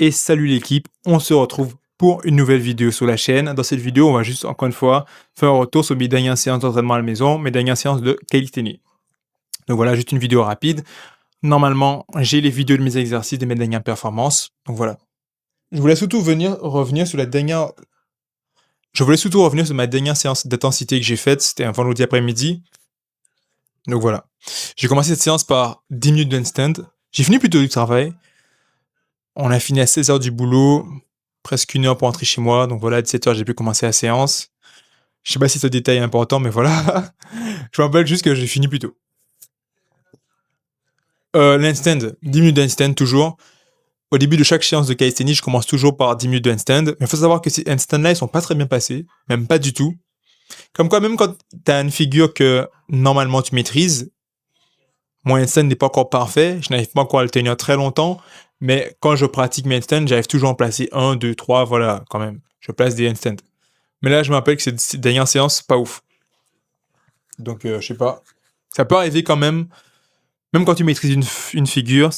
Et salut l'équipe, on se retrouve pour une nouvelle vidéo sur la chaîne. Dans cette vidéo, on va juste encore une fois faire un retour sur mes dernières séances d'entraînement à la maison, mes dernières séances de calisthénie. Donc voilà, juste une vidéo rapide. Normalement, j'ai les vidéos de mes exercices, de mes dernières performances. Donc voilà. Je voulais surtout revenir sur ma dernière séance d'intensité que j'ai faite. C'était un vendredi après-midi. Donc voilà. J'ai commencé cette séance par 10 minutes d'handstand. J'ai fini plus tôt du travail. On a fini à 16h du boulot, presque 1 heure pour rentrer chez moi. Donc voilà, à 17h, j'ai pu commencer la séance. Je sais pas si ce détail est important, mais voilà. Je me rappelle juste que j'ai fini plus tôt. L'handstand, 10 minutes d'handstand toujours. Au début de chaque séance de calisthénie, je commence toujours par 10 minutes de handstand. Mais il faut savoir que ces handstands-là, ils sont pas très bien passés. Même pas du tout. Comme quoi, même quand t'as une figure que normalement tu maîtrises, mon handstand n'est pas encore parfait. Je n'arrive pas encore à le tenir très longtemps. Mais quand je pratique mes handstands, j'arrive toujours à en placer 1, 2, 3, voilà, quand même. Je place des handstands. Mais là, je me rappelle que cette dernière séance, pas ouf. Donc, je sais pas. Ça peut arriver quand même quand tu maîtrises une figure,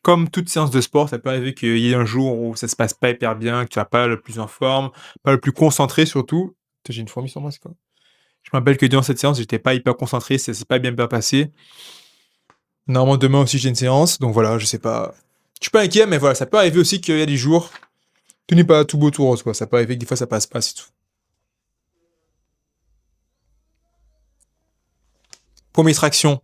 comme toute séance de sport, ça peut arriver qu'il y ait un jour où ça se passe pas hyper bien, que tu vas pas le plus en forme, pas le plus concentré surtout. J'ai une fourmi sur moi, c'est quoi? Je me rappelle que durant cette séance, j'étais pas hyper concentré, ça s'est pas bien passé. Normalement, demain aussi, j'ai une séance, donc voilà, je sais pas. Je suis pas inquiet, mais voilà, ça peut arriver aussi qu'il y a des jours, tout n'est pas tout beau, tout rose, quoi. Ça peut arriver que des fois, ça passe pas, c'est tout. Pour mes tractions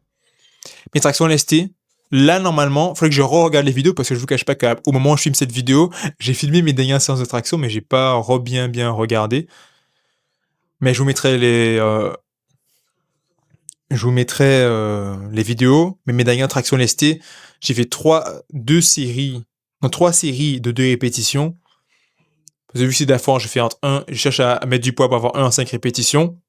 lestées, là, normalement, il faudrait que je re-regarde les vidéos parce que je vous cache pas qu'au moment où je filme cette vidéo, j'ai filmé mes dernières séances de traction, mais j'ai pas bien regardé. Mais je vous mettrai les vidéos, mais mes dernières tractions lestées, j'ai fait 3 séries de 2 répétitions. Vous avez vu, c'est d'abord, je cherche à mettre du poids pour avoir 1 à 5 répétitions.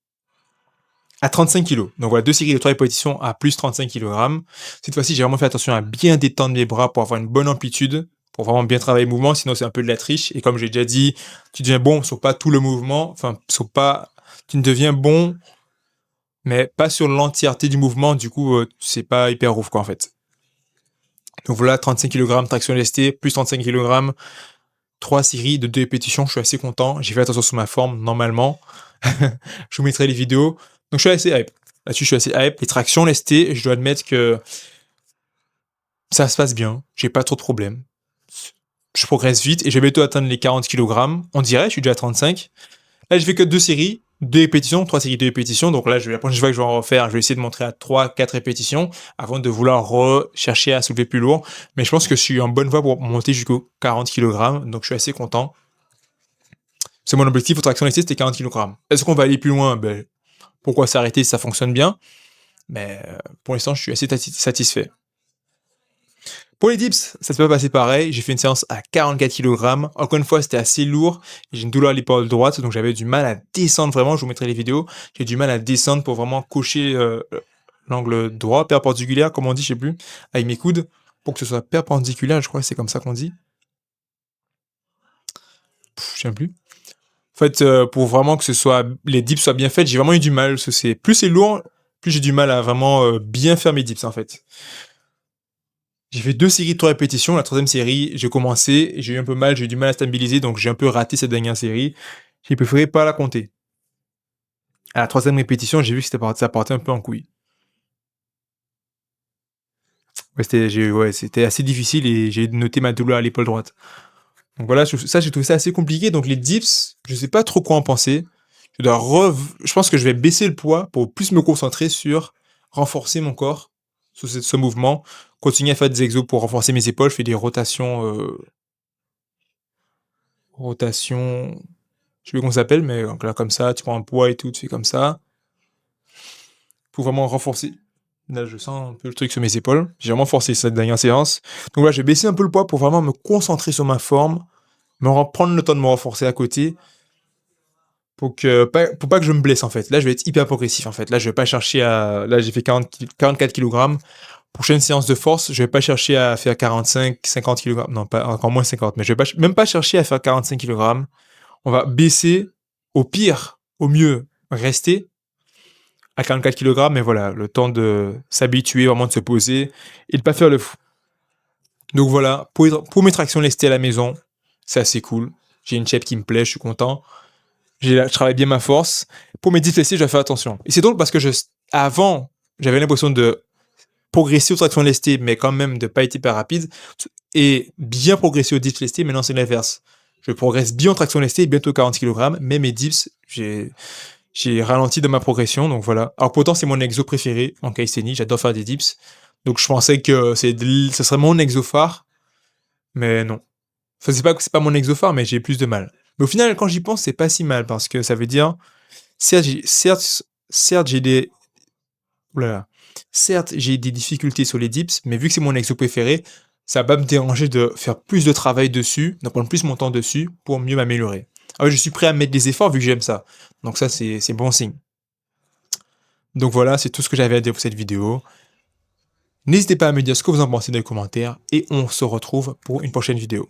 À 35 kg. Donc voilà, 2 séries de 3 répétitions à plus 35 kg. Cette fois-ci, j'ai vraiment fait attention à bien détendre mes bras pour avoir une bonne amplitude, pour vraiment bien travailler le mouvement, sinon c'est un peu de la triche. Et comme j'ai déjà dit, tu deviens bon sur pas tout le mouvement, tu ne deviens bon, mais pas sur l'entièreté du mouvement, du coup, c'est pas hyper ouf, quoi, en fait. Donc voilà, 35 kg, traction lestée, plus 35 kg, 3 séries de 2 répétitions, je suis assez content. J'ai fait attention sur ma forme, normalement. Je vous mettrai les vidéos. Donc je suis assez hype. Là-dessus, je suis assez hype. Les tractions lestées, je dois admettre que ça se passe bien. J'ai pas trop de problèmes. Je progresse vite et je vais bientôt atteindre les 40 kg. On dirait, je suis déjà à 35. Là, je fais que 2 séries, 2 répétitions, 3 séries, 2 répétitions. Donc là, la prochaine fois que je vais en refaire, je vais essayer de montrer à 3, 4 répétitions avant de vouloir chercher à soulever plus lourd. Mais je pense que je suis en bonne voie pour monter jusqu'aux 40 kg. Donc je suis assez content. C'est mon objectif aux tractions lestées, c'était 40 kg. Est-ce qu'on va aller plus loin? Pourquoi s'arrêter si ça fonctionne bien? Mais pour l'instant, je suis assez satisfait. Pour les dips, ça s'est pas passé pareil. J'ai fait une séance à 44 kg. Encore une fois, c'était assez lourd. J'ai une douleur à l'épaule droite, donc j'avais du mal à descendre vraiment. Je vous mettrai les vidéos. J'ai du mal à descendre pour vraiment cocher l'angle droit, perpendiculaire, comme on dit, je sais plus, avec mes coudes, pour que ce soit perpendiculaire, je crois que c'est comme ça qu'on dit. Je sais plus. En fait, pour vraiment que les dips soient bien faits, j'ai vraiment eu du mal. Plus c'est lourd, plus j'ai du mal à vraiment bien faire mes dips, en fait. J'ai fait 2 séries de 3 répétitions. La 3e série, j'ai commencé, j'ai eu un peu mal, j'ai eu du mal à stabiliser, donc j'ai un peu raté cette dernière série. J'ai préféré pas la compter. À la 3e répétition, j'ai vu que ça partait un peu en couille. C'était assez difficile et j'ai noté ma douleur à l'épaule droite. Donc voilà, j'ai trouvé ça assez compliqué. Donc les dips, je sais pas trop quoi en penser. Je pense que je vais baisser le poids pour plus me concentrer sur renforcer mon corps sur ce mouvement. Continuer à faire des exos pour renforcer mes épaules. Je fais des rotations. Je sais plus comment ça s'appelle, mais donc là, comme ça, tu prends un poids et tout, tu fais comme ça. Pour vraiment renforcer. Là, je sens un peu le truc sur mes épaules. J'ai vraiment forcé cette dernière séance. Donc là, je vais baisser un peu le poids pour vraiment me concentrer sur ma forme. Prendre le temps de me renforcer à côté. Pour pas que je me blesse, en fait. Là, je vais être hyper progressif, en fait. Là, je vais pas chercher à... Là, j'ai fait 44 kg. Prochaine séance de force, je vais pas chercher à faire 45, 50 kg. Non, pas, encore moins 50. Mais je vais même pas chercher à faire 45 kg. On va baisser, au pire, au mieux, rester à 44 kg. Mais voilà, le temps de s'habituer, vraiment de se poser et de pas faire le fou. Donc voilà, pour mes tractions lestées à la maison, C'est assez cool. J'ai une shape qui me plaît, je suis content. Je travaille bien ma force. Pour mes dips lestés, je vais faire attention. Et c'est drôle parce que avant, j'avais l'impression de progresser aux tractions lestées, mais quand même de pas être hyper rapide. Et bien progresser aux dips lestés, maintenant c'est l'inverse. Je progresse bien en traction lestée, bientôt 40 kg, mais mes dips, j'ai ralenti dans ma progression, donc voilà. Alors pourtant, c'est mon exo préféré en calisthenics, j'adore faire des dips. Donc je pensais que ce serait mon exo phare, mais non. Enfin, c'est pas mon exo phare, mais j'ai plus de mal. Mais au final, quand j'y pense, c'est pas si mal, parce que ça veut dire, certes, certes, j'ai des, oulala. Certes, j'ai des difficultés sur les dips, mais vu que c'est mon exo préféré, ça va pas me déranger de faire plus de travail dessus, de prendre plus mon temps dessus pour mieux m'améliorer. Ah oui, je suis prêt à mettre des efforts vu que j'aime ça. Donc ça, c'est bon signe. Donc voilà, c'est tout ce que j'avais à dire pour cette vidéo. N'hésitez pas à me dire ce que vous en pensez dans les commentaires et on se retrouve pour une prochaine vidéo.